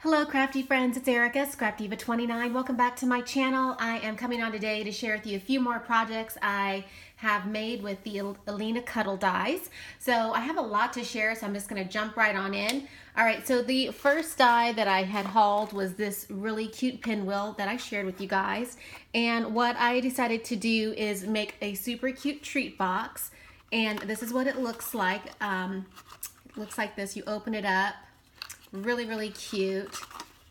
Hello crafty friends, it's Erica, Scrapdiva29. Welcome back to my channel. I am coming on today to share with you a few more projects I have made with the AlinaCutle dies. So I have a lot to share, so I'm just going to jump right on in. Alright, so the first die that I had hauled was this really cute pinwheel that I shared with you guys. And what I decided to do is make a super cute treat box. And this is what it looks like. It looks like this. You open it up. Really cute,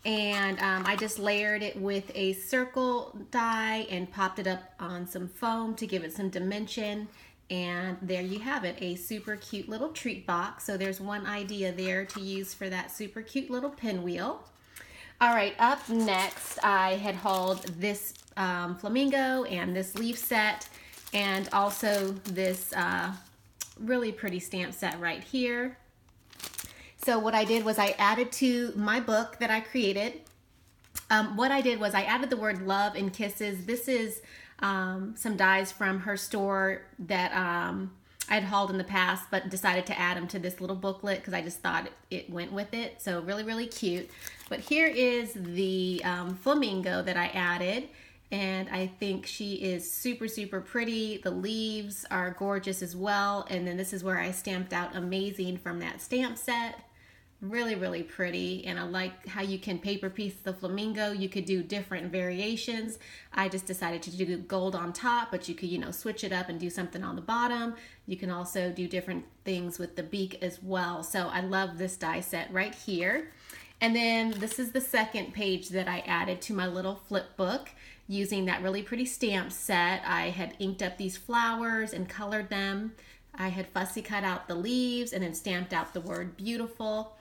and I just layered it with a circle die and popped it up on some foam to give it some dimension, and there you have it, a super cute little treat box. So there's one idea there to use for that super cute little pinwheel. Alright, up next I had hauled this flamingo and this leaf set, and also this really pretty stamp set right here. So what I did was I added to my book that I created. What I did was I added the word love and kisses. This is some dies from her store that I had hauled in the past, but decided to add them to this little booklet because I just thought it went with it. So really cute. But here is the flamingo that I added. And I think she is super pretty. The leaves are gorgeous as well. And then this is where I stamped out amazing from that stamp set. Really pretty, and I like how you can paper piece the flamingo. You could do different variations. I just decided to do gold on top, but you could, switch it up and do something on the bottom. You can also do different things with the beak as well. So I love this die set right here. And then this is the second page that I added to my little flip book using that really pretty stamp set. I had inked up these flowers and colored them. I had fussy cut out the leaves and then stamped out the word beautiful.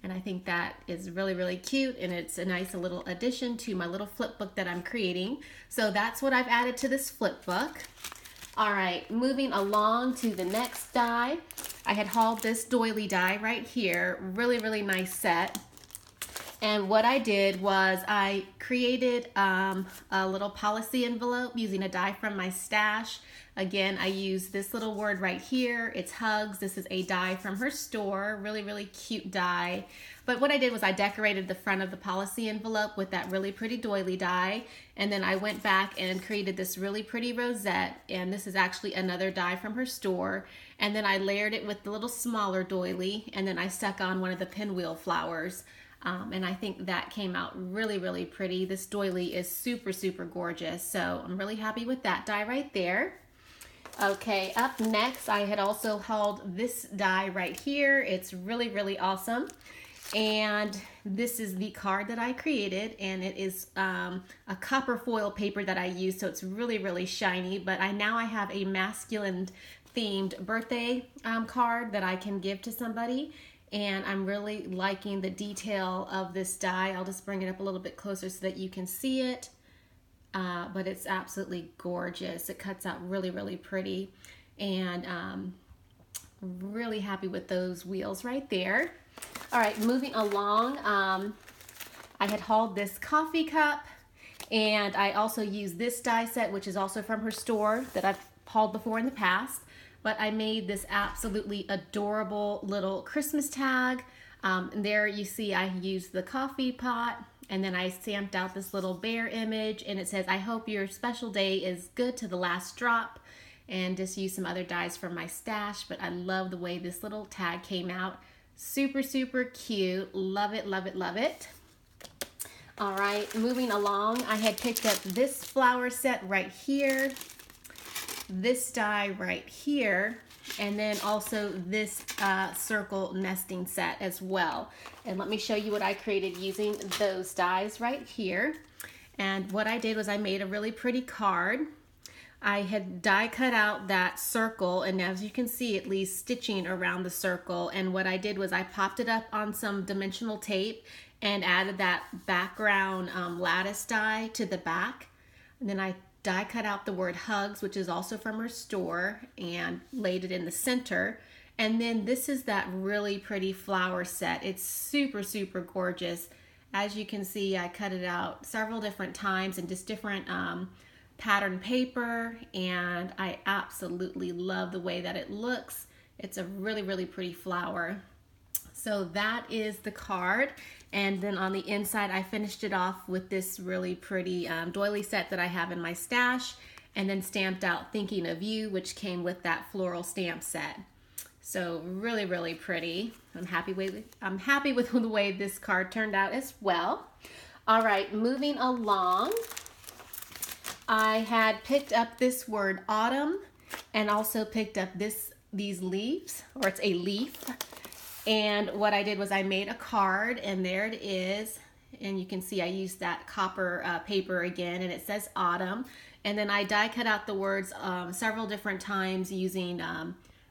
And I think that is really cute, and it's a nice little addition to my little flip book that I'm creating. So that's what I've added to this flip book. All right, moving along to the next die. I had hauled this doily die right here. Really nice set. And what I did was I created a little policy envelope using a die from my stash. Again, I used this little word right here. It's hugs. This is a die from her store. Really cute die. But what I did was I decorated the front of the policy envelope with that really pretty doily die. And then I went back and created this really pretty rosette. And this is actually another die from her store. And then I layered it with the little smaller doily. And then I stuck on one of the pinwheel flowers. And I think that came out really pretty. This doily is super gorgeous. So I'm really happy with that die right there. Okay, up next I had also hauled this die right here. It's really awesome. And this is the card that I created, and it is a copper foil paper that I used, so it's really shiny. But now I have a masculine themed birthday card that I can give to somebody. And I'm really liking the detail of this die. I'll just bring it up a little bit closer so that you can see it. But it's absolutely gorgeous. It cuts out really pretty. And really happy with those wheels right there. All right, moving along. I had hauled this coffee cup. And I also used this die set, which is also from her store that I've hauled before in the past. But I made this absolutely adorable little Christmas tag. And there you see I used the coffee pot, and then I stamped out this little bear image, and it says, "I hope your special day is good to the last drop," and just used some other dies from my stash. But I love the way this little tag came out. Super cute. Love it. All right, moving along, I had picked up this flower set right here, this die right here, and then also this circle nesting set as well. And let me show you what I created using those dies right here. And what I did was I made a really pretty card. I had die cut out that circle, and as you can see, it leaves stitching around the circle. And what I did was I popped it up on some dimensional tape and added that background lattice die to the back. And then I die cut out the word hugs, which is also from her store, and laid it in the center. And then this is that really pretty flower set. It's super gorgeous. As you can see, I cut it out several different times in just different pattern paper, and I absolutely love the way that it looks. It's a really pretty flower. So that is the card, and then on the inside I finished it off with this really pretty doily set that I have in my stash, and then stamped out Thinking of You, which came with that floral stamp set. So really, really pretty. I'm happy with the way this card turned out as well. All right, moving along, I had picked up this word autumn, and also picked up these leaves, or it's a leaf. And what I did was I made a card, and there it is. And you can see I used that copper paper again, and it says autumn. And then I die cut out the words several different times using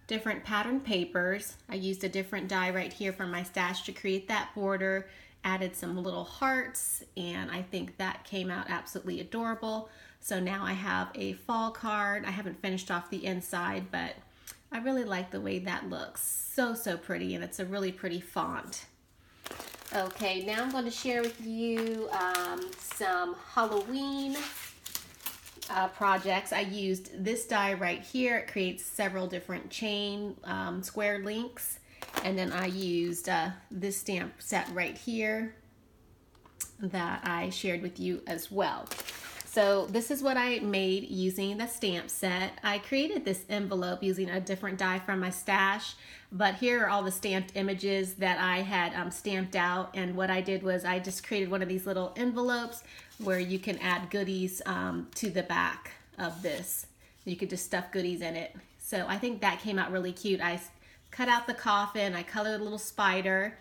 different pattern papers. I used a different die right here from my stash to create that border, added some little hearts, and I think that came out absolutely adorable. So now I have a fall card. I haven't finished off the inside, but I really like the way that looks. So pretty, and it's a really pretty font. Okay, now I'm going to share with you some Halloween projects. I used this die right here. It creates several different chain square links. And then I used this stamp set right here that I shared with you as well. So this is what I made using the stamp set. I created this envelope using a different die from my stash, but here are all the stamped images that I had stamped out. And what I did was I just created one of these little envelopes where you can add goodies to the back of this. You could just stuff goodies in it. So I think that came out really cute. I cut out the coffin, I colored a little spider,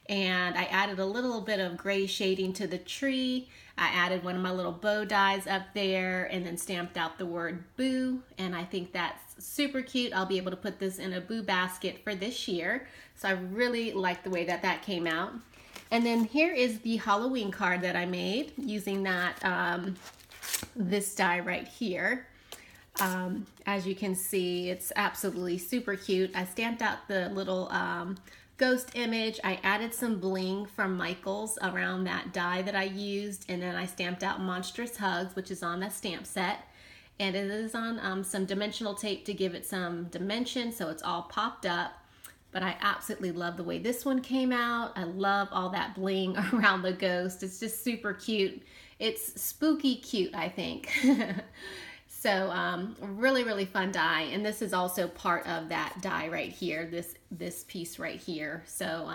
and I added a little bit of gray shading to the tree. I added one of my little bow dies up there, and then stamped out the word boo, and I think that's super cute. I'll be able to put this in a boo basket for this year. So I really like the way that that came out. And then here is the Halloween card that I made using that this die right here. As you can see, it's absolutely super cute. I stamped out the little ghost image. I added some bling from Michaels around that die that I used, and then I stamped out Monstrous Hugs, which is on that stamp set, and it is on some dimensional tape to give it some dimension, so it's all popped up. But I absolutely love the way this one came out. I love all that bling around the ghost. It's just super cute. It's spooky cute, I think. So really fun die, and this is also part of that die right here, this piece right here. So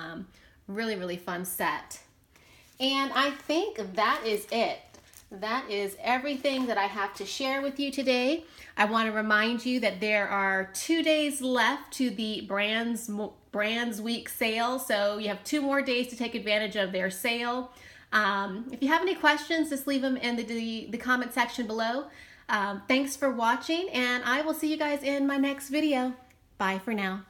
really fun set. And I think that is it. That is everything that I have to share with you today. I want to remind you that there are 2 days left to the Brands Week sale, so you have 2 more days to take advantage of their sale. If you have any questions, just leave them in the comment section below. Thanks for watching, and I will see you guys in my next video. Bye for now.